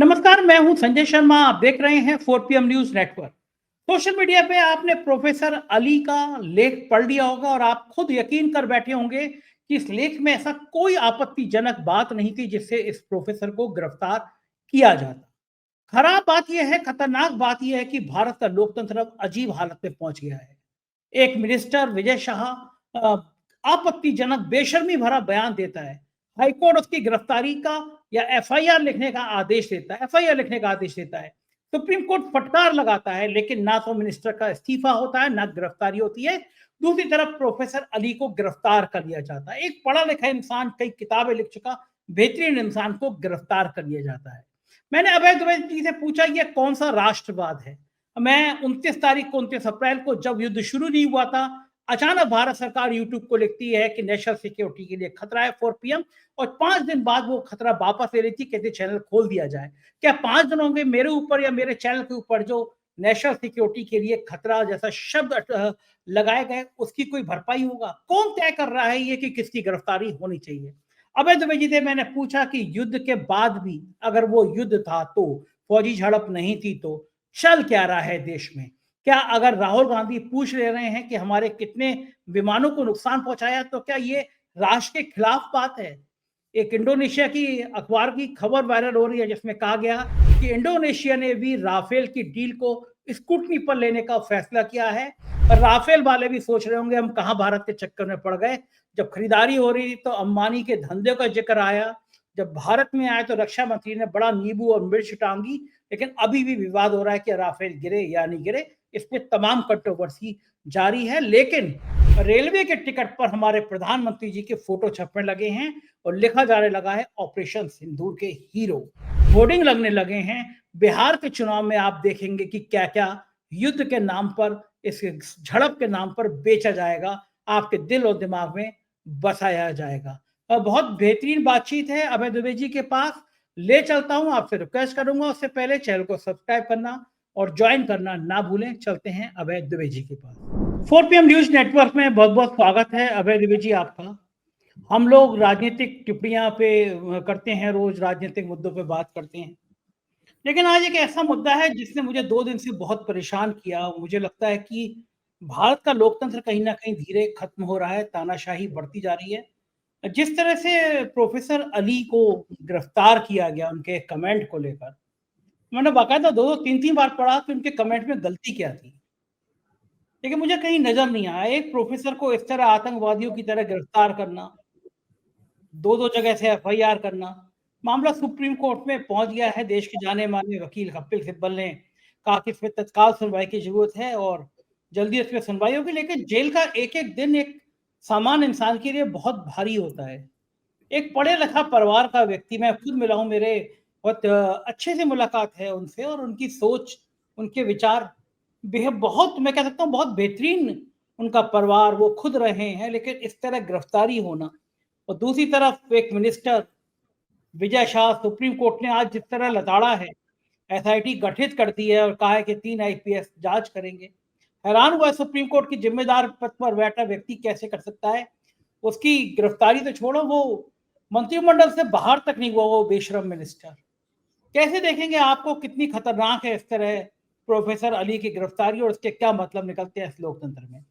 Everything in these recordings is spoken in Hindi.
नमस्कार, मैं हूं संजय शर्मा। आप देख रहे हैं 4 PM news network. Social media पे आपने प्रोफेसर अली का लेख पढ़ लिया होगा और आप खुद यकीन कर बैठे होंगे कि इस लेख में ऐसा कोई आपत्तिजनक बात नहीं थी जिससे इस प्रोफेसर को गिरफ्तार किया जाता। खराब बात यह है, खतरनाक बात यह है कि भारत का लोकतंत्र अब अजीब हालत में पहुंच गया है। एक मिनिस्टर विजय शाह आपत्तिजनक बेशर्मी भरा बयान देता है। हाईकोर्ट उसकी गिरफ्तारी का या एफआईआर लिखने का आदेश देता है, एफआईआर लिखने का आदेश देता है। सुप्रीम कोर्ट फटकार लगाता है, लेकिन ना तो मिनिस्टर का इस्तीफा होता है, ना गिरफ्तारी होती है। दूसरी तरफ प्रोफेसर अली को गिरफ्तार कर लिया जाता है। एक पढ़ा लिखा इंसान, कई किताबें लिख चुका बेहतरीन इंसान को गिरफ्तार कर लिया जाता है। मैंने अभय द्विवेदी जी से पूछा, ये कौन सा राष्ट्रवाद है? मैं 29 अप्रैल को जब युद्ध शुरू नहीं हुआ था, अचानक भारत सरकार यूट्यूब को लिखती है कि नेशनल सिक्योरिटी के लिए खतरा है 4 PM, और 5 दिन बाद वो खतरा वापस ले रही थी, कहते चैनल खोल दिया जाए। क्या 5 दिन होंगे मेरे ऊपर या मेरे चैनल के ऊपर जो नेशनल सिक्योरिटी के लिए खतरा जैसा शब्द लगाए गए, उसकी कोई भरपाई होगा? कौन तय कर रहा है ये कि किसकी गिरफ्तारी होनी चाहिए? अभय द्विवेदी से मैंने पूछा कि युद्ध के बाद भी अगर वो युद्ध था, तो फौजी झड़प नहीं थी, तो चल क्या रहा है देश में? क्या अगर राहुल गांधी पूछ ले रहे हैं कि हमारे कितने विमानों को नुकसान पहुंचाया, तो क्या ये राष्ट्र के खिलाफ बात है? एक इंडोनेशिया की अखबार की खबर वायरल हो रही है जिसमें कहा गया कि इंडोनेशिया ने भी राफेल की डील को स्कूटनी पर लेने का फैसला किया है। और राफेल वाले भी सोच रहे होंगे हम कहां भारत के चक्कर में पड़ गए। जब खरीदारी हो रही तो अंबानी के धंधे का जिक्र आया, जब भारत में आए तो रक्षा मंत्री ने बड़ा नींबू और मिर्च टांगी, लेकिन अभी भी विवाद हो रहा है कि राफेल गिरे या नहीं गिरे। इस पे तमाम कंट्रोवर्सी जारी है, लेकिन रेलवे के टिकट पर हमारे प्रधानमंत्री जी के फोटो छपने लगे हैं और लिखा जाने लगा है ऑपरेशन सिंदूर के हीरो। होर्डिंग लगने लगे हैं। बिहार के चुनाव में आप देखेंगे कि क्या क्या युद्ध के नाम पर, इस झड़प के नाम पर बेचा जाएगा, आपके दिल और दिमाग में बसाया जाएगा। बहुत बेहतरीन बातचीत है अभय द्विवेदी जी के पास। ले चलता हूं, आपसे रिक्वेस्ट करूंगा उससे पहले चैनल को सब्सक्राइब करना और ज्वाइन करना ना भूलें। चलते हैं अभय द्विवेदी जी के पास। 4 PM न्यूज नेटवर्क में बहुत बहुत स्वागत है अभय द्विवेदी जी आपका। हम लोग राजनीतिक टिप्पणियां पे करते हैं, रोज राजनीतिक मुद्दों पे बात करते हैं, लेकिन आज एक ऐसा मुद्दा है जिसने मुझे 2 दिन से बहुत परेशान किया। मुझे लगता है कि भारत का लोकतंत्र कहीं ना कहीं धीरे खत्म हो रहा है, तानाशाही बढ़ती जा रही है। जिस तरह से प्रोफेसर अली को गिरफ्तार किया गया उनके कमेंट को लेकर, मैंने बाकायदा 2-3 बार पढ़ा कि उनके कमेंट में गलती क्या थी, लेकिन मुझे कहीं नजर नहीं आया। एक प्रोफेसर को इस तरह आतंकवादियों की तरह गिरफ्तार करना, 2-2 जगह से एफआईआर करना, मामला सुप्रीम कोर्ट में पहुंच गया है। देश के जाने माने वकील कपिल सिब्बल ने कहा कि इसमें तत्काल सुनवाई की जरूरत है और जल्दी इसमें सुनवाई होगी, लेकिन जेल का एक एक दिन एक सामान्य इंसान के लिए बहुत भारी होता है। एक पढ़े लिखा परिवार का व्यक्ति, मैं खुद मिला हूँ, मेरे बहुत अच्छे से मुलाकात है उनसे, और उनकी सोच, उनके विचार बहुत, मैं कह सकता हूँ बहुत बेहतरीन। उनका परिवार, वो खुद रहे हैं, लेकिन इस तरह गिरफ्तारी होना। और दूसरी तरफ एक minister Vijay Shah, supreme court ने आज जिस तरह लताड़ा है, एसआईटी गठित कर दी है और कहा है कि 3 IPS जांच करेंगे। हैरान हुआ, सुप्रीम कोर्ट की जिम्मेदार पद पर बैठा व्यक्ति कैसे कर सकता है? उसकी गिरफ्तारी तो छोड़ो, वो मंत्रिमंडल से बाहर तक नहीं हुआ, वो बेशरम मिनिस्टर। कैसे देखेंगे आपको, कितनी खतरनाक है इस तरह प्रोफेसर अली की गिरफ्तारी, और उसके क्या मतलब निकलते हैं इस लोकतंत्र में?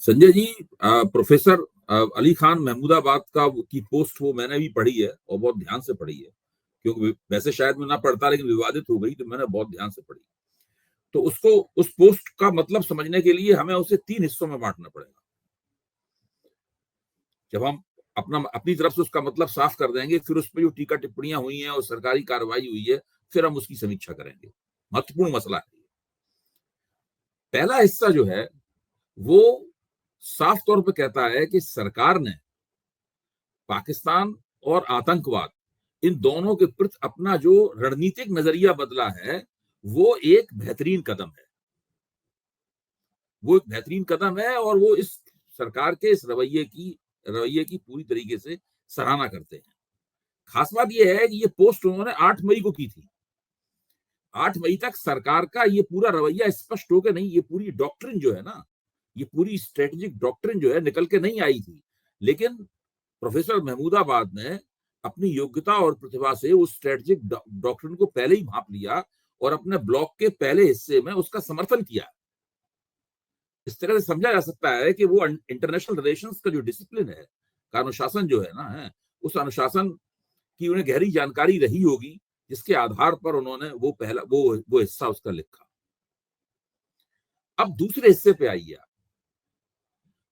संजय जी, प्रोफेसर अली खान महमूदाबाद का की पोस्ट वो मैंने भी पढ़ी है और बहुत ध्यान से पढ़ी है, क्योंकि वैसे शायद मैं ना पढ़ता, लेकिन विवादित हो गई तो मैंने बहुत ध्यान से पढ़ी। तो उसको, उस पोस्ट का मतलब समझने के लिए हमें उसे 3 हिस्सों में बांटना पड़ेगा। जब हम अपनी तरफ से उसका मतलब साफ कर देंगे, फिर उस पर जो टीका टिप्पणियां हुई हैं और सरकारी कार्रवाई हुई है, फिर हम उसकी समीक्षा करेंगे। महत्वपूर्ण मसला है। पहला हिस्सा जो है वो साफ तौर पर कहता है कि सरकार ने पाकिस्तान और आतंकवाद, इन दोनों के प्रति अपना जो रणनीतिक नजरिया बदला है, वो एक बेहतरीन कदम है। वो एक बेहतरीन कदम है और वो इस सरकार के इस रवैये की पूरी तरीके से सराहना करते हैं। खास बात यह है कि ये पोस्ट उन्होंने 8 मई को की थी। 8 मई तक सरकार का ये पूरा रवैया स्पष्ट होकर नहीं, ये पूरी डॉक्ट्रिन जो है ना, ये पूरी स्ट्रेटेजिक डॉक्ट्रिन जो है निकल के नहीं आई थी। लेकिन प्रोफेसर महमूदाबाद ने अपनी योग्यता और प्रतिभा से उस स्ट्रेटेजिक डॉक्ट्रिन को पहले ही भांप लिया और अपने ब्लॉक के पहले हिस्से में उसका समर्थन किया। इस तरह से समझा जा सकता है कि वो इंटरनेशनल रिलेशंस का जो डिसिप्लिन है, का अनुशासन जो है ना, उस अनुशासन की उन्हें गहरी जानकारी रही होगी, जिसके आधार पर उन्होंने वो पहला वो हिस्सा उसका लिखा। अब दूसरे हिस्से पे आइए आप।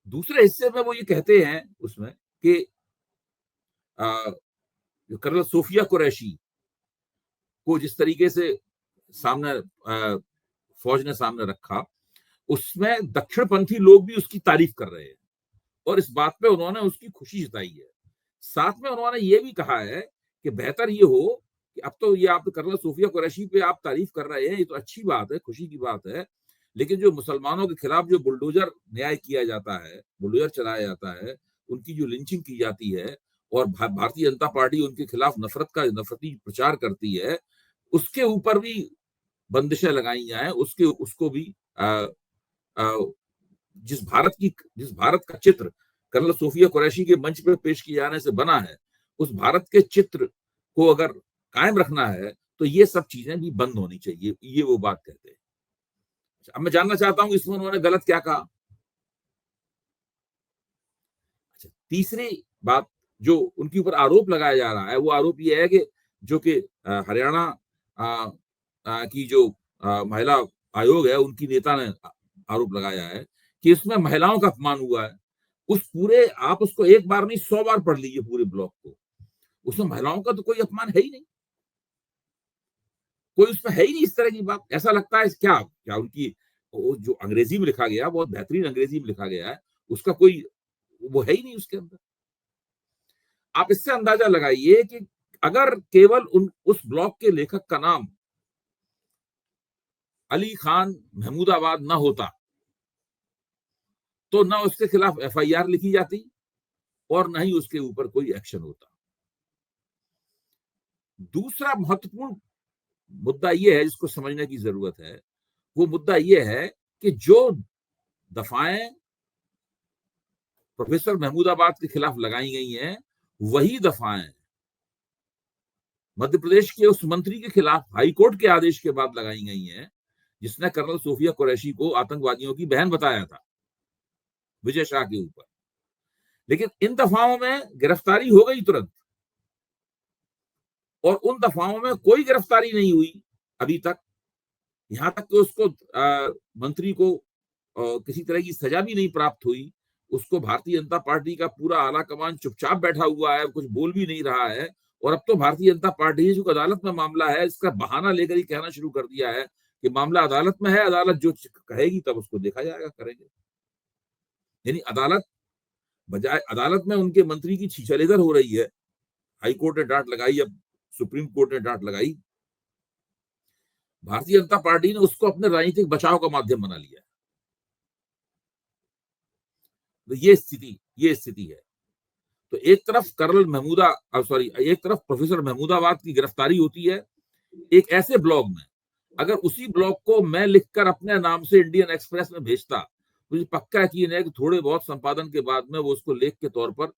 दूसरे हिस्से में वो ये कहते हैं उसमें कि कर्नल सोफिया कुरैशी को जिस तरीके से सामने फौज ने सामने रखा, उसमें दक्षिणपंथी लोग भी उसकी तारीफ कर रहे हैं और इस बात पे उन्होंने उसकी खुशी जताई है। साथ में उन्होंने ये भी कहा है कि बेहतर ये हो कि अब तो ये आप कर्नल सोफिया कुरैशी पे आप तारीफ कर रहे हैं, ये तो अच्छी बात है, खुशी की बात है, लेकिन जो मुसलमानों के खिलाफ जो बुलडोजर न्याय किया जाता है, बुलडोजर चलाया जाता है, उनकी जो लिंचिंग की जाती है और भारतीय जनता पार्टी उनके खिलाफ नफरती प्रचार करती है, उसके ऊपर भी बंदिशें लगाई जाए, उसको भी जिस भारत का चित्र कर्नल सोफिया कुरैशी के मंच पर पेश किए जाने से बना है, उस भारत के चित्र को अगर कायम रखना है तो ये सब चीजें भी बंद होनी चाहिए, ये वो बात कहते हैं। अब मैं जानना चाहता हूं इसमें उन्होंने गलत क्या कहा। अच्छा, तीसरी बात जो उनके ऊपर आरोप लगाया जा रहा है, वो आरोप ये है कि जो कि हरियाणा की जो महिला आयोग है, उनकी नेता ने आरोप लगाया है कि इसमें महिलाओं का अपमान हुआ है। आप उसको एक बार नहीं 100 बार पढ़ लीजिए पूरे ब्लॉक को, उसमें महिलाओं का तो कोई अपमान है ही नहीं, कोई उसमें है ही नहीं इस तरह की बात। ऐसा लगता है क्या उनकी जो अंग्रेजी में लिखा गया, बहुत बेहतरीन अंग्रेजी में लिखा गया है, उसका कोई वो है ही नहीं उसके अंदर। आप इससे अंदाजा लगाइए कि अगर केवल उस ब्लॉक के लेखक का नाम अली खान महमूदाबाद ना होता तो ना उसके खिलाफ एफआईआर लिखी जाती और ना ही उसके ऊपर कोई एक्शन होता। दूसरा महत्वपूर्ण मुद्दा यह है जिसको समझने की जरूरत है, वो मुद्दा यह है कि जो दफाएं प्रोफेसर महमूदाबाद के खिलाफ लगाई गई हैं, वही दफाएं मध्य प्रदेश के उस मंत्री के खिलाफ हाईकोर्ट के आदेश के बाद लगाई गई हैं, जिसने कर्नल सोफिया कुरैशी को आतंकवादियों की बहन बताया था विजय शाह के ऊपर। लेकिन इन दफाओं में गिरफ्तारी हो गई तुरंत, और उन दफाओं में कोई गिरफ्तारी नहीं हुई अभी तक, यहां तक कि उसको मंत्री को किसी तरह की सजा भी नहीं प्राप्त हुई। उसको भारतीय जनता पार्टी का पूरा आला कमान चुपचाप बैठा हुआ है, कुछ बोल भी नहीं रहा है, और अब तो भारतीय जनता पार्टी जो अदालत में मामला है, इसका बहाना लेकर ही कहना शुरू कर दिया है कि मामला अदालत में है, अदालत जो कहेगी तब उसको देखा जाएगा, करेंगे। यानी बजाय अदालत में उनके मंत्री की छीछलेदर हो रही है। हाईकोर्ट ने डांट लगाई, अब सुप्रीम कोर्ट ने डांट लगाई, भारतीय जनता पार्टी ने उसको अपने राजनीतिक बचाव का माध्यम बना लिया। तो ये स्थिति है। तो एक तरफ एक तरफ प्रोफेसर महमूदाबाद की गिरफ्तारी होती है एक ऐसे ब्लॉग में, अगर उसी ब्लॉग को मैं लिखकर अपने नाम से इंडियन एक्सप्रेस में भेजता, मुझे पक्का यकीन है कि थोड़े बहुत संपादन के बाद में वो उसको लेख के तौर पर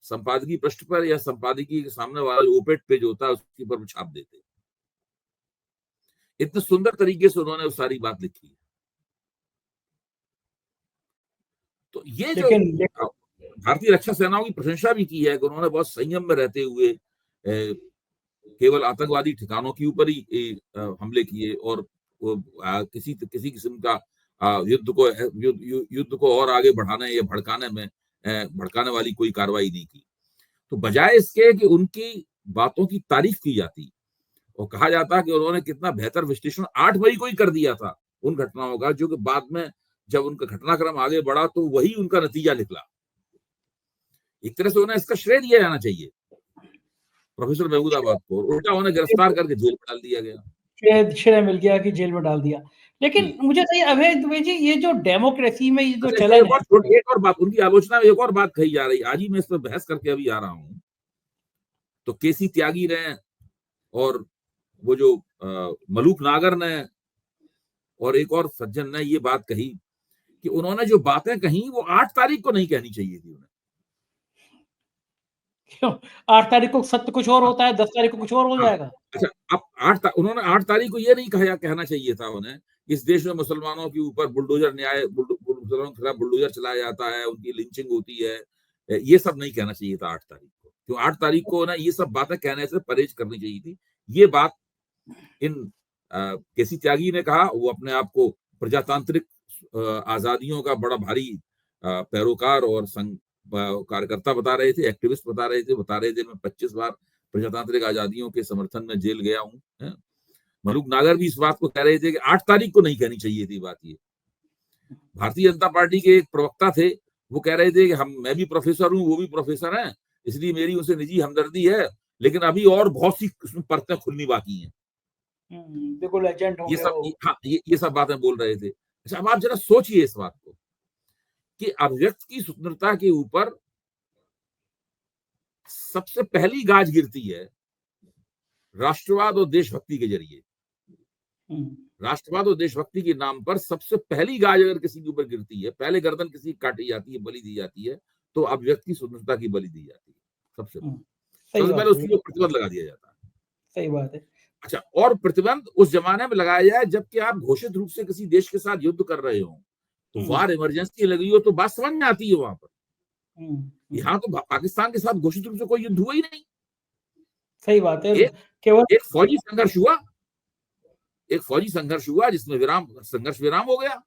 संपादकीय पृष्ठ पर या संपादकीय के सामने वाला ओपेट पेज होता है उसके ऊपर छाप देते। इतने सुंदर तरीके से उन्होंने उस सारी बात लिखी है। तो ये जो भारतीय रक्षा सेनाओं की प्रशंसा भी की है कि उन्होंने बहुत संयम में रहते हुए केवल आतंकवादी ठिकानों के ऊपर ही हमले किए और किसी किस्म का युद्ध को और आगे बढ़ाने या भड़काने वाली कोई कार्रवाई नहीं की। तो बजाय इसके कि उनकी बातों की तारीफ की जाती और कहा जाता कि उन्होंने कितना बेहतर विश्लेषण 8 मई को ही कर दिया था उन घटनाओं का, जो कि बाद में जब उनका घटनाक्रम आगे बढ़ा तो वही उनका नतीजा निकला। एक तरह से उन्हें इसका श्रेय दिया जाना चाहिए प्रोफेसर महमूदाबाद को, उल्टा उन्हें गिरफ्तार करके जेल में डाल दिया गया, श्रेय मिल गया कि जेल में डाल दिया। लेकिन मुझे चाहिए अभय दुबे जी, ये जो डेमोक्रेसी में ये जो चलन है, एक और बात उनकी आलोचना में एक और बात कही जा रही है, आज ही मैं इस पर बहस करके अभी आ रहा हूं। तो केसी त्यागी ने और वो जो मलूक नागर ने और एक और सज्जन ने ये बात कही कि उन्होंने जो बातें कही वो 8 तारीख को नहीं कहनी चाहिए थी उन्हें। क्यों? 8 तारीख को सत्य कुछ और होता है, 10 तारीख को कुछ और हो हाँ, जाएगा। अच्छा अब उन्होंने 8 तारीख को ये नहीं कहना चाहिए था उन्हें, इस देश में मुसलमानों के ऊपर बुलडोजर न्याय मुसलमानों के खिलाफ बुलडोजर चलाया जाता है, उनकी लिंचिंग होती है। ये सब नहीं कहना चाहिए था 8 तारीख को। क्यों 8 तारीख को ना ये सब बातें कहने से परहेज करनी चाहिए थी। ये बात इन केसी त्यागी ने कहा, वो अपने आप को प्रजातांत्रिक आजादियों का बड़ा भारी पैरोकार और कार्यकर्ता बता रहे थे, एक्टिविस्ट बता रहे थे मैं 25 बार प्रजातांत्रिक आजादियों के समर्थन में जेल गया हूं। मलूक नागर भी इस बात को कह रहे थे कि 8 तारीख को नहीं कहनी चाहिए थी बात ये। भारतीय जनता पार्टी के एक प्रवक्ता थे, वो कह रहे थे कि मैं भी प्रोफेसर हूं, वो भी प्रोफेसर हैं, इसलिए मेरी उनसे निजी हमदर्दी है, लेकिन अभी और बहुत सी उसमें परतें खुलनी बाकी हैं। बिल्कुल एजेंट ये होंगे सब वो। हाँ, ये सब बातें बोल रहे थे। अच्छा अब आप जरा सोचिए इस बात को कि अभिव्यक्ति की स्वतंत्रता के ऊपर सबसे पहली गाज गिरती है राष्ट्रवाद और देशभक्ति के जरिए। राष्ट्रवाद और देशभक्ति के नाम पर सबसे पहली गाज अगर किसी के ऊपर गिरती है, पहले गर्दन किसी की काटी जाती है, बलि दी जाती है, तो अभिव्यक्ति स्वतंत्रता की बलि दी जाती है। सबसे पहले उसके ऊपर प्रतिबंध लगा दिया जाता है। सही बात है। अच्छा, और प्रतिबंध उस जमाने में लगाया जाए जबकि आप घोषित रूप से किसी देश के साथ युद्ध कर रहे हो, तो वार इमरजेंसी लगी हो तो बात समझ में आती है वहां पर। यहाँ तो पाकिस्तान के साथ घोषित रूप से कोई युद्ध हुआ ही नहीं। सही बात है। केवल एक फौजी संघर्ष हुआ जिसमें संघर्ष विराम हो गया।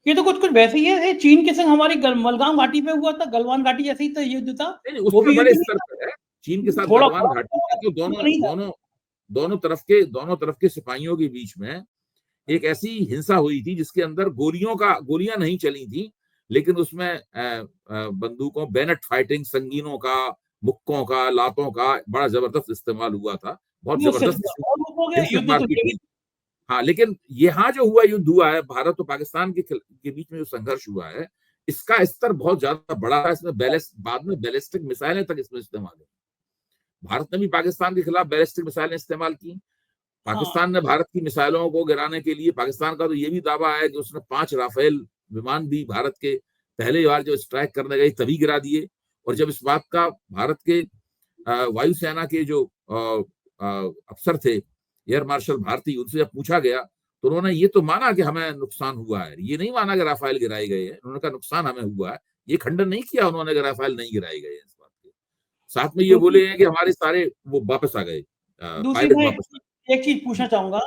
ये तो कुछ वैसे ही है, चीन के संग हमारी मलगाम घाटी पे हुआ था, गलवान घाटी जैसे ही तो युद्ध था। वो भी बड़े स्तर पर है। चीन के साथ गलवान घाटी में तो दोनों तरफ के सिपाहियों के बीच में एक ऐसी हिंसा हुई थी जिसके अंदर गोलियां नहीं चली थी, लेकिन उसमें बंदूकों, बैनेट फाइटिंग, संगीनों का, मुक्कों का, लातों का बड़ा जबरदस्त इस्तेमाल हुआ था। बहुत जबरदस्त मारपीट हुई। हाँ, लेकिन यहाँ जो युद्ध हुआ है भारत और पाकिस्तान के बीच में जो संघर्ष हुआ है, इसका स्तर बहुत ज्यादा बड़ा है। इसमें बाद में बैलिस्टिक मिसाइलें तक इसमें इस्तेमाल है। भारत ने भी पाकिस्तान के खिलाफ बैलिस्टिक मिसाइलें इस्तेमाल की। पाकिस्तान ने भारत की मिसाइलों को गिराने के लिए, पाकिस्तान का तो ये भी दावा है कि उसने 5 राफेल विमान भी भारत के पहले बार जो स्ट्राइक करने गए तभी गिरा दिए। और जब इस बात का भारत के वायुसेना के जो अफसर थे, एयर मार्शल भारती, उनसे जब पूछा गया तो उन्होंने ये तो माना कि हमें नुकसान हुआ है, ये नहीं माना कि राफेल गिराए गए हैं। उन्होंने कहा नुकसान हमें हुआ है, ये खंडन नहीं किया उन्होंने कि राफेल नहीं गिराए गए इस बात के। साथ में ये बोले हैं कि हमारे सारे वो वापस आ गए, दूसरी मैं एक चीज पूछना चाहूंगा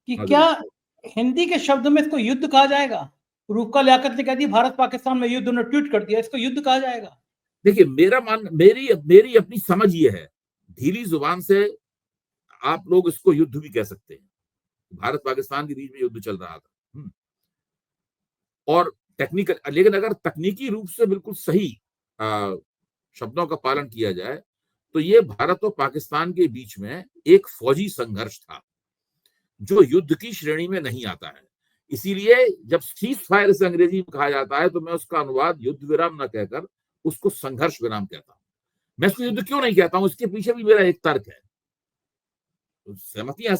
कि क्या हिंदी के शब्द में इसको युद्ध कहा जाएगा? रूपका लियाकत ने कह दी भारत पाकिस्तान में युद्ध, उन्होंने ट्वीट कर दिया, इसको युद्ध कहा जाएगा? देखिए मेरी अपनी समझ ये है, ढीली जुबान से आप लोग इसको युद्ध भी कह सकते हैं। भारत पाकिस्तान के बीच में युद्ध चल रहा था और लेकिन अगर तकनीकी रूप से बिल्कुल सही शब्दों का पालन किया जाए तो ये भारत और पाकिस्तान के बीच में एक फौजी संघर्ष था जो युद्ध की श्रेणी में नहीं आता है। इसीलिए जब सीज फायर से अंग्रेजी में कहा जाता है तो मैं उसका अनुवाद युद्ध विराम न कहकर उसको संघर्ष विराम कहता हूं। मैं इसको युद्ध क्यों नहीं कहता हूं, इसके पीछे भी मेरा एक तर्क है। सहमतियां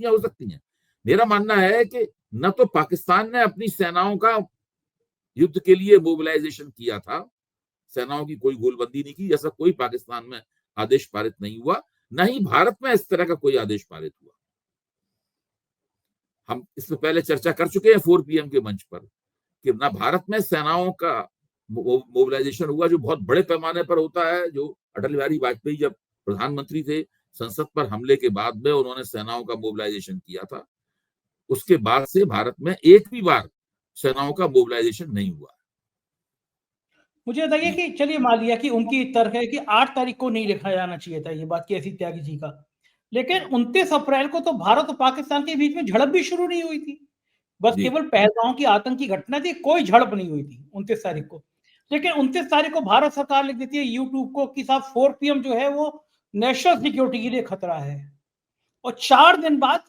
हो सकती हैं। मेरा मानना है कि न तो पाकिस्तान ने अपनी सेनाओं का युद्ध के लिए मोबिलाइजेशन किया था, सेनाओं की कोई गोलबंदी नहीं की, जैसा कोई पाकिस्तान में आदेश पारित नहीं हुआ, न ही भारत में इस तरह का कोई आदेश पारित हुआ। हम इस पर पहले चर्चा कर चुके हैं 4 PM के मंच पर कि ना भारत में सेनाओं का मोबिलाइजेशन हुआ जो बहुत बड़े पैमाने पर होता है, जो अटल बिहारी वाजपेयी जब प्रधानमंत्री थे, संसद पर हमले के बाद में उन्होंने सेनाओं का मोबिलाइजेशन किया था। उसके बाद से भारत में एक भी बार सेनाओं का मोबिलाइजेशन नहीं हुआ। मुझे बताइए कि चलिए मान लिया कि उनकी तर्क है कि 8 तारीख को नहीं लिखा जाना चाहिए था, ये बात केसी त्यागी जी का, लेकिन 29 अप्रैल को तो भारत और पाकिस्तान के बीच में झड़प भी शुरू नहीं हुई थी, बस केवल पहलगांव की आतंकी घटना थी, कोई झड़प नहीं हुई थी 29 तारीख को। लेकिन 29 तारीख को भारत सरकार लिख देती है यूट्यूब को कि साहब 4 PM जो है वो नेशनल सिक्योरिटी के लिए खतरा है, और 4 दिन बाद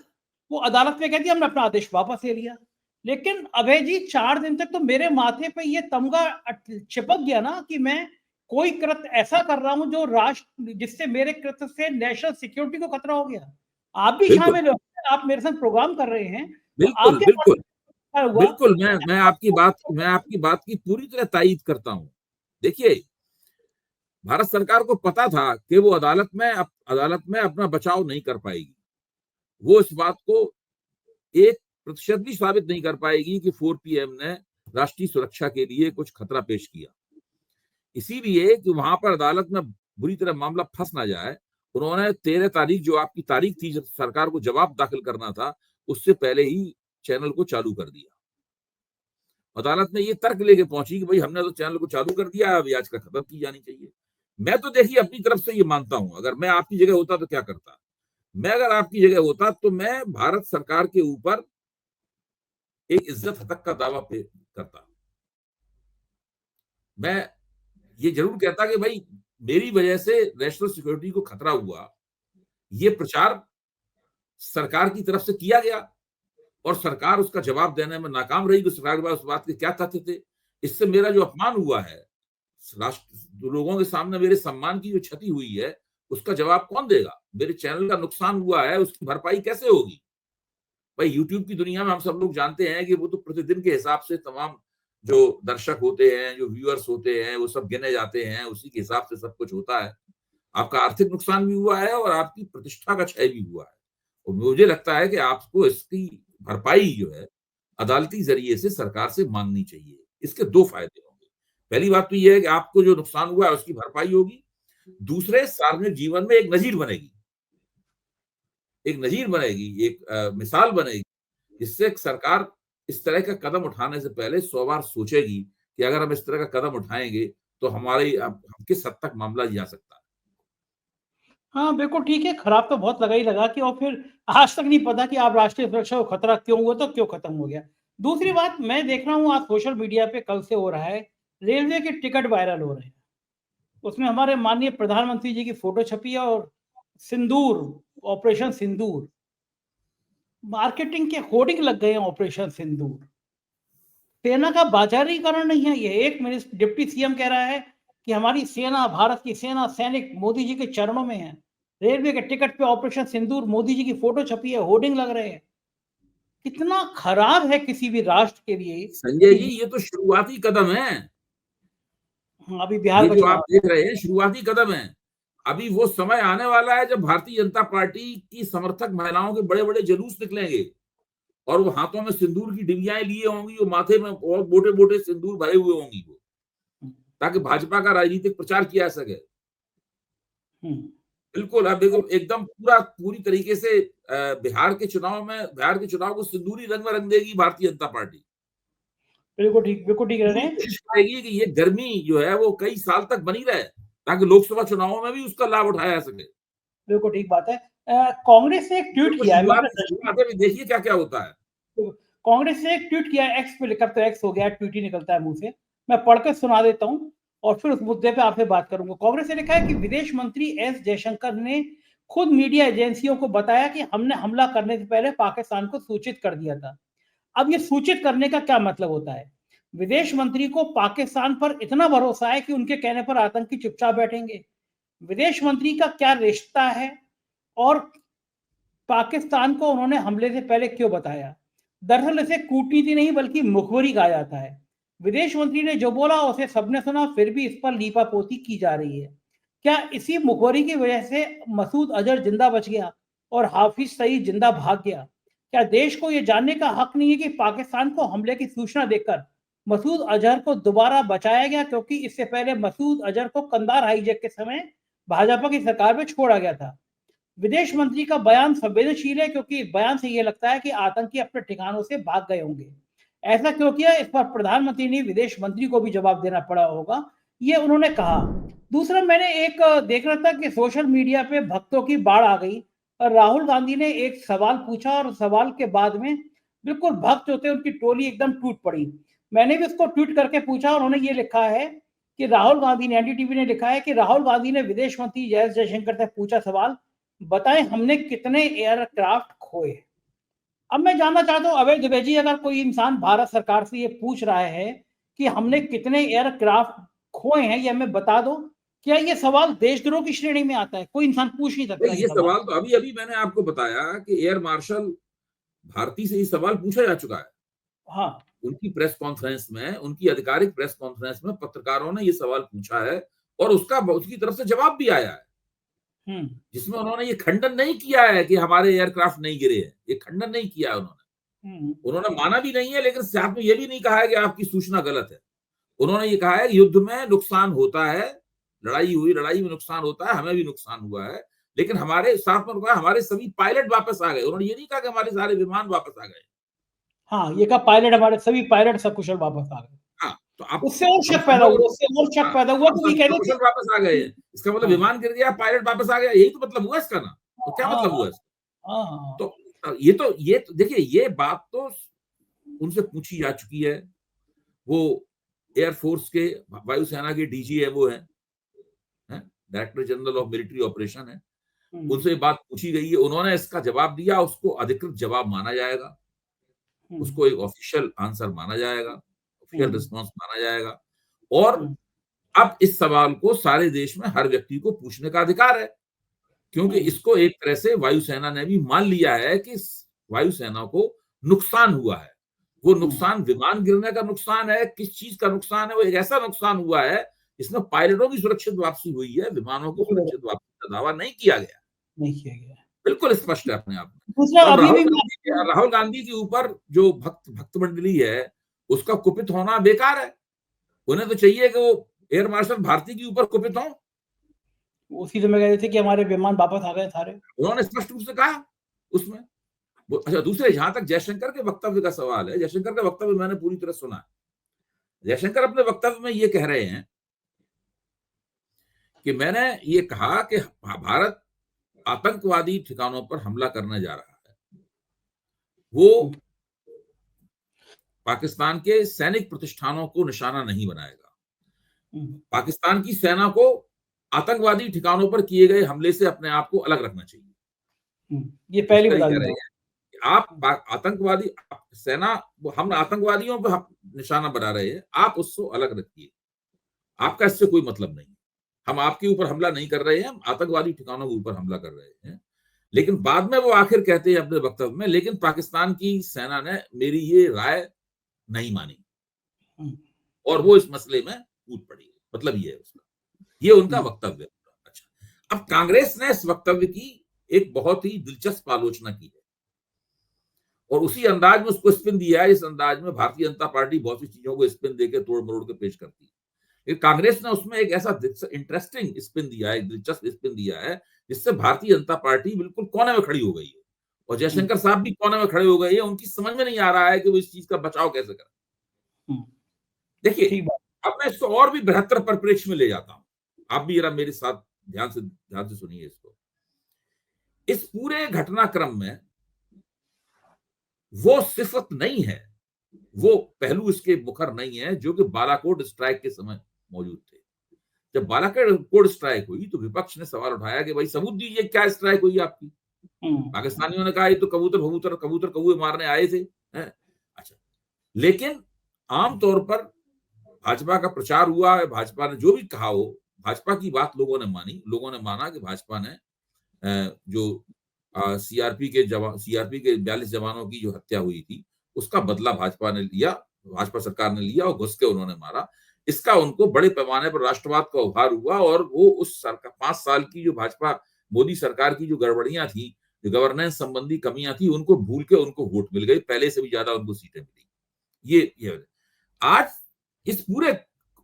वो अदालत में कहती है हमने अपना आदेश वापस ले लिया। लेकिन अभय जी 4 दिन तक तो मेरे माथे पे ये तमगा चिपक गया ना कि मैं कोई कृत्य ऐसा कर रहा हूं जो राष्ट्र, जिससे मेरे कृत्य से नेशनल सिक्योरिटी को खतरा हो गया। आप भी शामिल हो, आप मेरे साथ प्रोग्राम कर रहे हैं, बिल्कुल बिल्कुल मैं आपकी बात की पूरी तरह तायीद करता हूं। देखिए भारत सरकार को पता था कि वो अदालत में अपना बचाव नहीं कर पाएगी। वो इस बात को 1% भी साबित नहीं कर पाएगी कि 4PM ने राष्ट्रीय सुरक्षा के लिए कुछ खतरा पेश किया। इसीलिए कि वहां पर अदालत में बुरी तरह मामला फंस ना जाए, उन्होंने 13 तारीख, जो आपकी तारीख थी जब सरकार को जवाब दाखिल करना था, उससे पहले ही चैनल को चालू कर दिया। अदालत ने ये तर्क लेके पहुंची कि भाई हमने तो चैनल को चालू कर दिया, अभी आज का खत्म की जानी चाहिए। मैं तो देखिए अपनी तरफ से ये मानता हूं, अगर मैं आपकी जगह होता तो क्या करता। मैं अगर आपकी जगह होता तो मैं भारत सरकार के ऊपर एक इज्जत हतक का दावा करता। मैं ये जरूर कहता कि भाई मेरी वजह से नेशनल सिक्योरिटी को खतरा हुआ, ये प्रचार सरकार की तरफ से किया गया और सरकार उसका जवाब देने में नाकाम रही। सरकार के पास उस बात के क्या तथ्य थे। इससे मेरा जो अपमान हुआ है, राष्ट्र लोगों के सामने मेरे सम्मान की जो क्षति हुई है, उसका जवाब कौन देगा। मेरे चैनल का नुकसान हुआ है, उसकी भरपाई कैसे होगी। भाई यूट्यूब की दुनिया में हम सब लोग जानते हैं कि वो तो प्रतिदिन के हिसाब से तमाम जो दर्शक होते हैं, जो व्यूअर्स होते हैं, वो सब गिने जाते हैं, उसी के हिसाब से सब कुछ होता है। आपका आर्थिक नुकसान भी हुआ है और आपकी प्रतिष्ठा का क्षय भी हुआ है, और मुझे लगता है कि आपको इसकी भरपाई जो है अदालती जरिए से सरकार से मांगनी चाहिए। इसके 2 फायदे होंगे। पहली बात तो ये है कि आपको जो नुकसान हुआ है उसकी भरपाई होगी। दूसरे, सार्वजनिक जीवन में एक नजीर बनेगी, एक मिसाल बनेगी, जिससे सरकार इस तरह का कदम उठाने से पहले 100 बार सोचेगी कि अगर हम इस तरह का कदम उठाएंगे तो हमारी हम किस हद तक मामला जा सकता है। हाँ, बिल्कुल ठीक है, खराब तो बहुत लगा ही लगा कि, और फिर आज तक नहीं पता कि आप राष्ट्रीय सुरक्षा को खतरा क्यों हुआ, तो क्यों खत्म हो गया। दूसरी बात, मैं देख रहा हूँ आज सोशल मीडिया पे कल से हो रहा है, रेलवे के टिकट वायरल हो रहे हैं। उसमें हमारे माननीय प्रधानमंत्री जी की फोटो छपी है और सिंदूर, ऑपरेशन सिंदूर, मार्केटिंग के होर्डिंग लग गए हैं ऑपरेशन सिंदूर। सेना का बाजारीकरण नहीं है ये। एक डिप्टी सीएम कह रहा है कि हमारी सेना, भारत की सेना, सैनिक मोदी जी के चरणों में है। रेलवे के टिकट पे ऑपरेशन सिंदूर, मोदी जी की फोटो छपी है, होर्डिंग लग रहे हैं। कितना खराब है किसी भी राष्ट्र के लिए संजय जी, कि ये तो शुरुआती कदम है। अभी बिहार ये का जो आप चुनाव देख रहे हैं शुरुआती कदम है। अभी वो समय आने वाला है जब भारतीय जनता पार्टी की समर्थक महिलाओं के बड़े बड़े जुलूस निकलेंगे और वो हाथों में सिंदूर की डिबियाएं लिए होंगी, वो माथे में और मोटे मोटे सिंदूर भरे हुए होंगी, वो ताकि भाजपा का राजनीतिक प्रचार किया जा सके। बिल्कुल, अब देखो एकदम पूरी तरीके से बिहार के चुनाव को सिंदूरी रंग में रंग देगी भारतीय जनता पार्टी। बिल्कुल ठीक रह रहे पूरी हैं। कोशिश करेगी कि ये गर्मी जो है वो कई साल तक बनी रहे, ताकि लोकसभा चुनावों में भी उसका लाभ उठाया जा सके। बिल्कुल ठीक बात है। कांग्रेस ने एक ट्वीट तो किया है, मैं शुरुआत में देखिए क्या क्या होता है। कांग्रेस ने एक ट्वीट किया है, एक्स पे लिखा, तो एक्स हो गया, ट्वीट ही निकलता है मुंह से। मैं पढ़ के सुना देता हूं और फिर उस मुद्दे पे आपसे बात करूंगा। कांग्रेस ने लिखा है कि विदेश मंत्री एस जयशंकर ने खुद मीडिया एजेंसियों को बताया कि हमने हमला करने से पहले पाकिस्तान को सूचित कर दिया था। अब ये सूचित करने का क्या मतलब होता है? विदेश मंत्री को पाकिस्तान पर इतना भरोसा है कि उनके कहने पर आतंकी चुपचाप बैठेंगे। विदेश मंत्री का क्या रिश्ता है और पाकिस्तान को उन्होंने हमले से पहले क्यों बताया? दरअसल इसे कूटनीति नहीं बल्कि मुखबरी कहा जाता है। विदेश मंत्री ने जो बोला उसे सबने सुना, फिर भी इस पर लीपापोती की जा रही है। क्या इसी मुखबरी की वजह से मसूद अजहर जिंदा बच गया और हाफिज सईद जिंदा भाग गया? क्या देश को यह जानने का हक नहीं है कि पाकिस्तान को हमले की सूचना देकर मसूद अजहर को दोबारा बचाया गया, क्योंकि इससे पहले मसूद अजहर को कंधार हाईजैक के समय भाजपा की सरकार में छोड़ा गया था। विदेश मंत्री का बयान संवेदनशील है क्योंकि बयान से यह लगता है कि आतंकी अपने ठिकानों से भाग गए होंगे। ऐसा क्यों किया, इस पर प्रधानमंत्री ने विदेश मंत्री को भी जवाब देना पड़ा होगा, ये उन्होंने कहा। दूसरा, मैंने एक देख रहा था कि सोशल मीडिया पे भक्तों की बाढ़ आ गई और राहुल गांधी ने एक सवाल पूछा और सवाल के बाद में बिल्कुल भक्त होते उनकी टोली एकदम टूट पड़ी। मैंने भी उसको ट्वीट करके पूछा, उन्होंने ये लिखा है कि राहुल गांधी ने, एनडीटीवी ने लिखा है कि राहुल गांधी ने विदेश मंत्री एस जयशंकर से पूछा सवाल, बताएं हमने कितने एयरक्राफ्ट खोए। अब मैं जानना चाहता हूं अभय दुबे जी, अगर कोई इंसान भारत सरकार से ये पूछ रहा है कि हमने कितने एयरक्राफ्ट खोए हैं, ये हमें बता दो, क्या ये सवाल देशद्रोह की श्रेणी में आता है? कोई इंसान पूछ नहीं सकता भाई ये ये सवाल। सवाल तो अभी अभी मैंने आपको बताया कि एयर मार्शल भारती से ये सवाल पूछा जा चुका है। हाँ। उनकी प्रेस कॉन्फ्रेंस में, उनकी आधिकारिक प्रेस कॉन्फ्रेंस में पत्रकारों ने ये सवाल पूछा है और उसकी तरफ से जवाब भी आया है, जिसमें उन्होंने ये खंडन नहीं किया है कि हमारे एयरक्राफ्ट नहीं गिरे हैं, ये खंडन नहीं किया है उन्होंने माना भी नहीं है, लेकिन साथ में ये भी नहीं कहा है कि आपकी सूचना गलत है। उन्होंने ये कहा है कि युद्ध में नुकसान होता है, लड़ाई में नुकसान होता है, हमें भी नुकसान हुआ है, लेकिन हमारे साथ में हमारे सभी पायलट वापस आ गए। उन्होंने ये नहीं कहा कि हमारे सारे विमान वापस आ गए। हाँ, ये कहा पायलट, हमारे सभी पायलट सकुशल वापस आ गए। हाँ, तो आप उससे और शक पैदा हुआ तो ये कह रहे थे वापस आ गए, इसका मतलब विमान गिर गया, पायलट वापस आ गया, यही तो मतलब हुआ इसका ना। तो क्या मतलब हुआ इसका? तो ये तो देखिए, ये बात तो उनसे पूछी जा चुकी है। वो एयरफोर्स के, वायुसेना के डीजी है, वो है director general of military operation है, उनसे बात पूछी गई है, उन्होंने इसका जवाब दिया, उसको अधिकृत जवाब माना जाएगा, उसको एक ऑफिशियल आंसर माना जाएगा, ऑफिशियल रिस्पॉन्स माना जाएगा। और अब इस सवाल को सारे देश में हर व्यक्ति को पूछने का अधिकार है, क्योंकि इसको एक तरह से वायुसेना ने भी मान लिया है कि वायुसेना को नुकसान हुआ है। वो नुकसान विमान गिरने का नुकसान है, किस चीज का नुकसान है? वो एक ऐसा नुकसान हुआ है इसमें पायलटों की सुरक्षित वापसी हुई है, विमानों की सुरक्षित वापसी का दावा नहीं किया गया। बिल्कुल स्पष्ट है अपने आप में। राहुल गांधी के ऊपर जो भक्त मंडली है, उसका कुपित होना बेकार है। उन्हें तो चाहिए कि वो एयर मार्शल भारती के ऊपर कुपित हो। उसी समय कह रहे थे कि हमारे विमान वापस आ गए सारे, उन्होंने स्पष्ट रूप से कहा उसमें। अच्छा, दूसरे, जहां तक जयशंकर के वक्तव्य का सवाल है, जयशंकर का वक्तव्य मैंने पूरी तरह सुना है। जयशंकर अपने वक्तव्य में ये कह रहे हैं कि मैंने ये कहा कि भारत आतंकवादी ठिकानों पर हमला करने जा रहा है, वो पाकिस्तान के सैनिक प्रतिष्ठानों को निशाना नहीं बनाएगा। पाकिस्तान की सेना को आतंकवादी ठिकानों पर किए गए हमले से अपने आप को अलग रखना चाहिए। ये पहली बता रहे हैं आप आतंकवादी सेना, हम आतंकवादियों पर निशाना बना रहे हैं, आप उसको अलग रखिए, आपका इससे कोई मतलब नहीं। हम आपके ऊपर हमला नहीं कर रहे हैं, हम आतंकवादी ठिकानों के ऊपर हमला कर रहे हैं। लेकिन बाद में वो आखिर कहते हैं अपने वक्तव्य में, लेकिन पाकिस्तान की सेना ने मेरी ये राय नहीं मानी और वो इस मसले में कूद पड़ी। मतलब ये है उसका, ये उनका वक्तव्य। अच्छा, अब कांग्रेस ने इस वक्तव्य की एक बहुत ही दिलचस्प आलोचना की है और उसी अंदाज में उसको स्पिन दिया है। इस अंदाज में भारतीय जनता पार्टी बहुत सी चीजों को स्पिन देकर तोड़ मरोड़ के पेश करती है। कांग्रेस ने उसमें एक ऐसा इंटरेस्टिंग स्पिन दिया है, दिलचस्प स्पिन दिया है, जिससे भारतीय जनता पार्टी बिल्कुल कोने में खड़ी हो गई है और जयशंकर साहब भी कोने में खड़े हो गए हैं। उनकी समझ में नहीं आ रहा है कि वो इस चीज का बचाव कैसे करें। देखिए, अब मैं इसको और भी बेहतर परिप्रेक्ष्य में ले जाता हूं, आप भी जरा मेरे साथ ध्यान से सुनिए इसको। इस पूरे घटनाक्रम में वो सिफत नहीं है, वो पहलू इसके मुखर नहीं है जो कि बालाकोट स्ट्राइक के समय मौजूद थे। जब बालाकोट स्ट्राइक हुई तो विपक्ष ने सवाल उठाया कि भाई सबूत दीजिए, क्या स्ट्राइक हुई आपकी? पाकिस्तानियों ने कहा ये तो कबूतर कौवे मारने आए थे। अच्छा, लेकिन आमतौर पर भाजपा का प्रचार हुआ है, भाजपा ने जो भी कहा हो, भाजपा की बात लोगों ने मानी। लोगों ने माना कि भाजपा ने जो सीआरपी के 42 जवानों की जो हत्या हुई थी उसका बदला भाजपा ने लिया, भाजपा सरकार ने लिया और घुस के उन्होंने मारा। इसका उनको बड़े पैमाने पर राष्ट्रवाद का उभार हुआ और वो उस सरकार 5 साल की जो भाजपा मोदी सरकार की जो गड़बड़ियां थी, जो गवर्नेंस संबंधी कमियां थी, उनको भूल के उनको वोट मिल गई, पहले से भी ज्यादा उनको सीटें मिली। ये आज इस पूरे,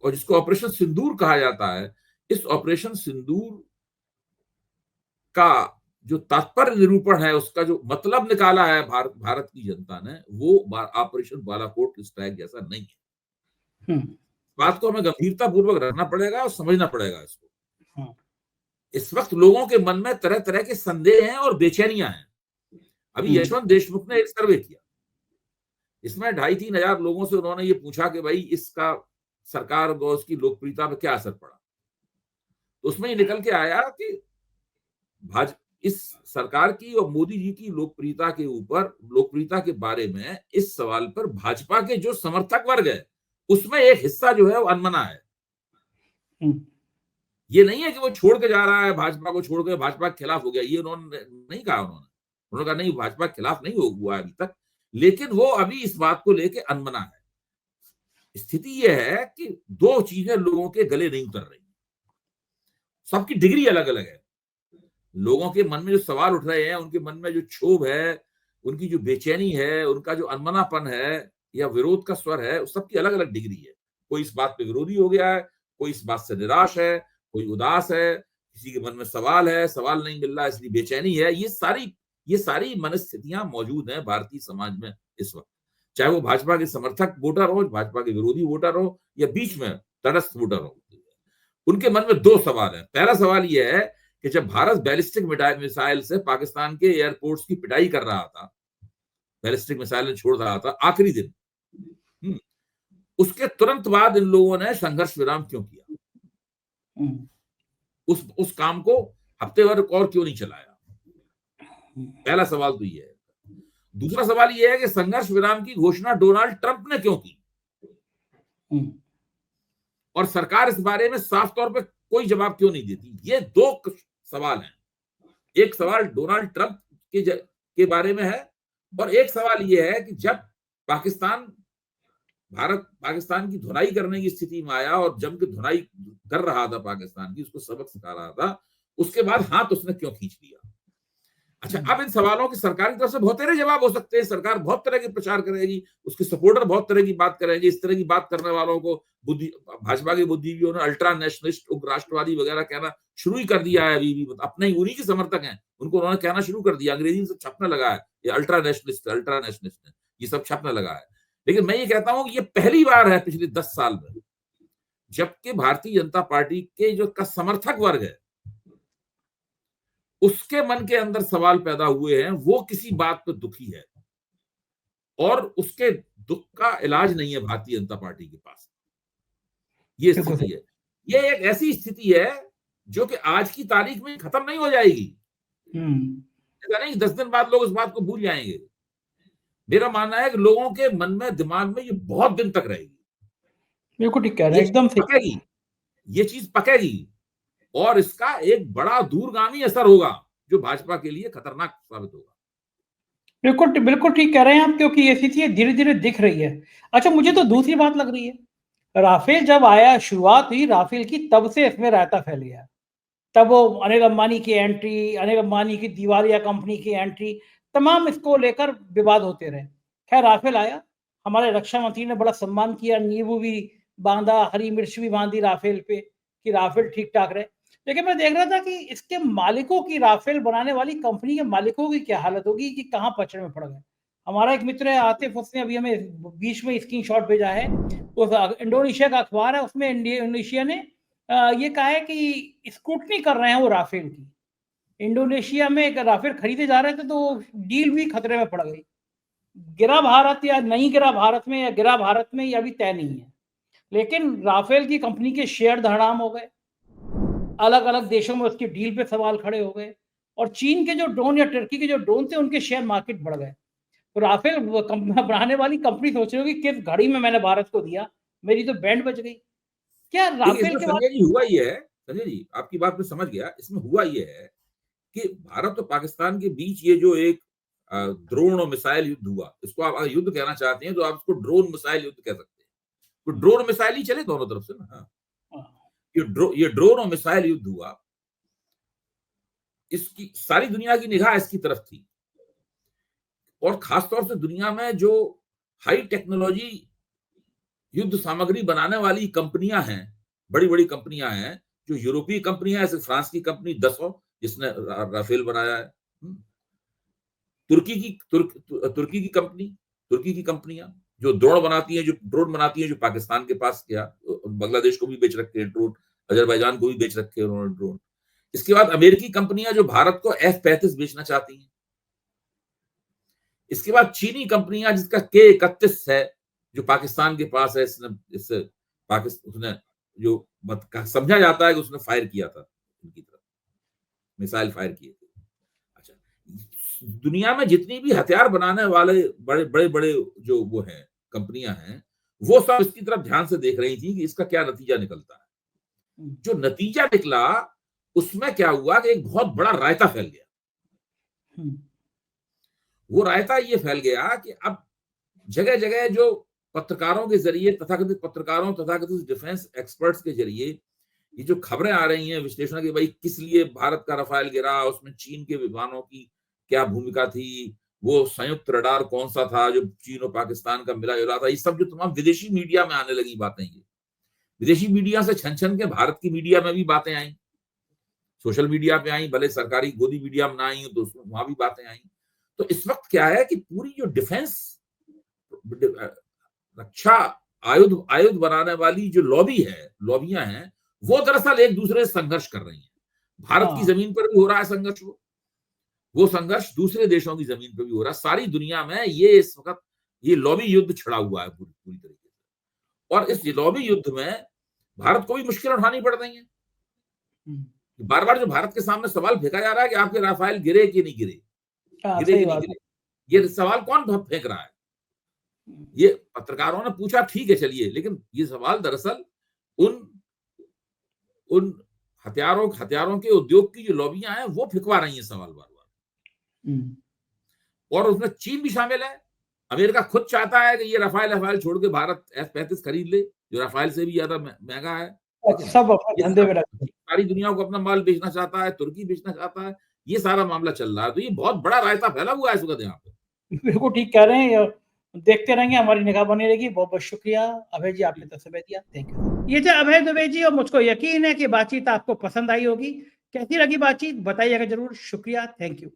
और जिसको ऑपरेशन सिंदूर कहा जाता है, इस ऑपरेशन सिंदूर का जो तात्पर्य निरूपण है, उसका जो मतलब निकाला है भारत की जनता ने, वो ऑपरेशन बालाकोट स्ट्राइक जैसा नहीं है। बात को हमें गंभीरता पूर्वक रखना पड़ेगा और समझना पड़ेगा इसको। इस वक्त लोगों के मन में तरह तरह के संदेह हैं और बेचैनियां हैं। अभी यशवंत देशमुख ने एक सर्वे किया, इसमें 2,500-3 हजार लोगों से उन्होंने ये पूछा कि भाई इसका सरकार और उसकी लोकप्रियता पर क्या असर पड़ा। तो उसमें ये निकल के आया कि इस सरकार की और मोदी जी की लोकप्रियता के ऊपर, लोकप्रियता के बारे में इस सवाल पर भाजपा के जो समर्थक वर्ग है उसमें एक हिस्सा जो है वो अनमना है। ये नहीं है कि वो छोड़ के जा रहा है, भाजपा को छोड़ के भाजपा के खिलाफ हो गया, ये उन्होंने नहीं कहा। उन्होंने कहा नहीं, भाजपा के खिलाफ नहीं हुआ अभी तक, लेकिन वो अभी इस बात को लेके अनमना है। स्थिति यह है कि दो चीजें लोगों के गले नहीं उतर रही। सबकी डिग्री अलग अलग है। लोगों के मन में जो सवाल उठ रहे हैं, उनके मन में जो क्षोभ है, उनकी जो बेचैनी है, उनका जो अनमनापन है या विरोध का स्वर है, सबकी अलग अलग डिग्री है। कोई इस बात पे विरोधी हो गया है, कोई इस बात से निराश है, कोई उदास है, किसी के मन में सवाल है, सवाल नहीं मिल रहा इसलिए बेचैनी है। ये सारी मनस्थितियां मौजूद हैं भारतीय समाज में इस वक्त, चाहे वो भाजपा के समर्थक वोटर हो, भाजपा के विरोधी वोटर हो, या बीच में तटस्थ वोटर हो। उनके मन में दो सवाल है। पहला सवाल यह है कि जब भारत बैलिस्टिक मिसाइल से पाकिस्तान के एयरपोर्ट्स की पिटाई कर रहा था, बैलिस्टिक मिसाइल छोड़ रहा था आखिरी दिन, उसके तुरंत बाद इन लोगों ने संघर्ष विराम क्यों किया? उस काम को हफ्ते भर और क्यों नहीं चलाया? पहला सवाल तो ये है। दूसरा सवाल ये है कि संघर्ष विराम की घोषणा डोनाल्ड ट्रंप ने क्यों की, और सरकार इस बारे में साफ तौर पे कोई जवाब क्यों नहीं देती? ये दो सवाल हैं। एक सवाल डोनाल्ड ट्रंप के बारे में है, और एक सवाल यह है कि जब भारत पाकिस्तान की धुनाई करने की स्थिति में आया और जम के धुनाई कर रहा था पाकिस्तान की, उसको सबक सिखा रहा था, उसके बाद हाथ उसने क्यों खींच लिया? अच्छा, अब इन सवालों की सरकार की तरफ से बहुत तरह जवाब हो सकते हैं। सरकार बहुत तरह के प्रचार करेगी, उसके सपोर्टर बहुत तरह की बात करेंगे। इस तरह की बात करने वालों को भाजपा के बुद्धिजीवियों ने अल्ट्रा नेशनलिस्ट, उग्र राष्ट्रवादी वगैरह कहना शुरू ही कर दिया है। अभी भी अपने ही उन्हीं के समर्थक हैं, उनको उन्होंने कहना शुरू कर दिया। अंग्रेजी से छपने लगा है ये अल्ट्रा नेशनलिस्ट है, ये सब छपने लगा है। लेकिन मैं ये कहता हूं कि ये पहली बार है पिछले 10 साल में जबकि भारतीय जनता पार्टी के जो का समर्थक वर्ग है, उसके मन के अंदर सवाल पैदा हुए हैं, वो किसी बात पर दुखी है और उसके दुख का इलाज नहीं है भारतीय जनता पार्टी के पास। ये स्थिति है। ये एक ऐसी स्थिति है जो कि आज की तारीख में खत्म नहीं हो जाएगी। ऐसा नहीं 10 दिन बाद लोग इस बात को भूल जाएंगे। मेरा मानना है कि लोगों के मन में, दिमाग में ये बहुत दिन तक रहेगी। बिल्कुल ठीक कह रहे हैं, एकदम पकेगी, ये चीज पकेगी और इसका एक बड़ा दूरगामी असर होगा जो भाजपा के लिए खतरनाक साबित होगा। बिल्कुल ठीक कह रहे हैं आप, क्योंकि ये स्थिति धीरे धीरे दिख रही है। अच्छा, मुझे तो दूसरी बात लग रही है, राफेल जब आया, शुरुआत हुई राफेल की, तब से इसमें रायता फैल गया। तब वो अनिल अंबानी की एंट्री, अनिल अंबानी की दिवालिया कंपनी की एंट्री, तमाम इसको लेकर विवाद होते रहे। खैर, राफेल आया, हमारे रक्षा मंत्री ने बड़ा सम्मान किया, नींबू भी बांधा, हरी मिर्च भी बांधी राफेल पे कि राफेल ठीक ठाक रहे। लेकिन मैं देख रहा था कि इसके मालिकों की, राफेल बनाने वाली कंपनी के मालिकों की क्या हालत होगी कि कहाँ पचड़े में पड़ गए। हमारा एक मित्र है आतिफ, उसने अभी हमें बीच में स्क्रीनशॉट भेजा है, उस इंडोनेशिया का अखबार है, उसमें इंडोनेशिया ने ये कहा है कि स्क्रूटनी कर रहे हैं वो राफेल की। इंडोनेशिया में एक राफेल खरीदे जा रहे थे तो डील भी खतरे में पड़ गई। गिरा भारत या नहीं गिरा भारत में, या गिरा भारत में, ये अभी तय नहीं है। लेकिन राफेल की कंपनी के शेयर धड़ाम हो गए, अलग अलग देशों में उसकी डील पे सवाल खड़े हो गए, और चीन के जो ड्रोन या टर्की के जो ड्रोन थे उनके शेयर मार्केट बढ़ गए। तो राफेल बनाने वाली कंपनी सोच रही होगी किस घड़ी में मैंने भारत को दिया, मेरी तो बैंड बच गई। क्या राफेल के बाद संजय जी हुआ ये है, संजय जी आपकी बात में समझ गया, इसमें हुआ ये है कि भारत और पाकिस्तान के बीच ये जो एक ड्रोन और मिसाइल युद्ध हुआ, इसको आप युद्ध कहना चाहते हैं तो आप इसको ड्रोन मिसाइल युद्ध कह सकते हैं। तो ड्रोन मिसाइल ही चले दोनों तरफ से ना। हाँ, ये ड्रोन और मिसाइल युद्ध हुआ, इसकी सारी दुनिया की निगाह इसकी तरफ थी, और खासतौर से दुनिया में जो हाई टेक्नोलॉजी युद्ध सामग्री बनाने वाली कंपनियां हैं, बड़ी बड़ी कंपनियां हैं, जो यूरोपीय कंपनियां, जैसे फ्रांस की कंपनी दसो जिसने राफेल बनाया है, तुर्की की कंपनियां जो ड्रोन बनाती हैं, जो पाकिस्तान के पास किया, बांग्लादेश को भी बेच रखे हैं ड्रोन, अजरबैजान को भी बेच रखे हैं उन्होंने ड्रोन। इसके बाद अमेरिकी कंपनियां जो भारत को F-35 बेचना चाहती हैं। इसके बाद चीनी कंपनियां जिसका K-31 है जो पाकिस्तान के पास है, उसने जो समझा जाता है कि उसने फायर किया था, उनकी तरफ मिसाइल फायर किए थे। अच्छा, दुनिया में जितनी भी हथियार बनाने वाले बड़े बड़े जो वो हैं कंपनियां हैं, वो सब इसकी तरफ ध्यान से देख रही थी कि इसका क्या नतीजा निकलता है। जो नतीजा निकला उसमें क्या हुआ कि एक बहुत बड़ा रायता फैल गया। वो रायता ये फैल गया कि अब जगह जगह जो पत्रकारों के जरिए, तथाकथित पत्रकारों, तथाकथित डिफेंस एक्सपर्ट्स के जरिए ये जो खबरें आ रही हैं विश्लेषण की, भाई किस लिए भारत का रफाल गिरा, उसमें चीन के विद्वानों की क्या भूमिका थी, वो संयुक्त रडार कौन सा था जो चीन और पाकिस्तान का मिला जुला था, ये सब जो तमाम विदेशी मीडिया में आने लगी बातें, ये विदेशी मीडिया से छन छन के भारत की मीडिया में भी बातें आई, सोशल मीडिया पे आई, भले सरकारी गोदी मीडिया में ना आई तो वहां भी बातें आई। तो इस वक्त क्या है कि पूरी जो डिफेंस रक्षा आयुध बनाने वाली जो लॉबियां हैं, वो दरअसल एक दूसरे से संघर्ष कर रही हैं। भारत की जमीन पर भी हो रहा है संघर्ष, वो संघर्ष दूसरे देशों की जमीन पर भी हो रहा है। सारी दुनिया में ये इस वक्त ये लॉबी युद्ध छिड़ा हुआ है पूरी तरीके से, और इस लॉबी युद्ध में भारत को भी मुश्किल उठानी पड़ रही है। बार बार जो भारत के सामने सवाल फेंका जा रहा है कि आपके राफेल गिरे कि नहीं गिरे, गिरे कि नहीं गिरे, ये सवाल कौन फेंक रहा है? ये पत्रकारों ने पूछा, ठीक है चलिए, लेकिन ये सवाल दरअसल उन हथियारों के उद्योग की जो लॉबियां हैं वो फिकवा रही हैं सवाल बार बार, और उसमें चीन भी शामिल है। अमेरिका खुद चाहता है कि ये राफेल छोड़ के भारत F-35 खरीद ले, जो राफेल से भी ज्यादा महंगा है। सब धंधे में सारी दुनिया को अपना माल बेचना चाहता है, तुर्की बेचना चाहता है, ये सारा मामला चल रहा है। तो ये बहुत बड़ा रायता फैला हुआ है इस वक्त यहाँ पे। बिल्कुल ठीक कह रहे हैं, देखते रहेंगे, हमारी निगाह बनी रहेगी। बहुत बहुत शुक्रिया अभय जी, आपने तो समय दिया, थैंक यू। ये थे अभय दुबे जी, और मुझको यकीन है कि बातचीत आपको पसंद आई होगी। कैसी लगी बातचीत बताइएगा जरूर। शुक्रिया, थैंक यू।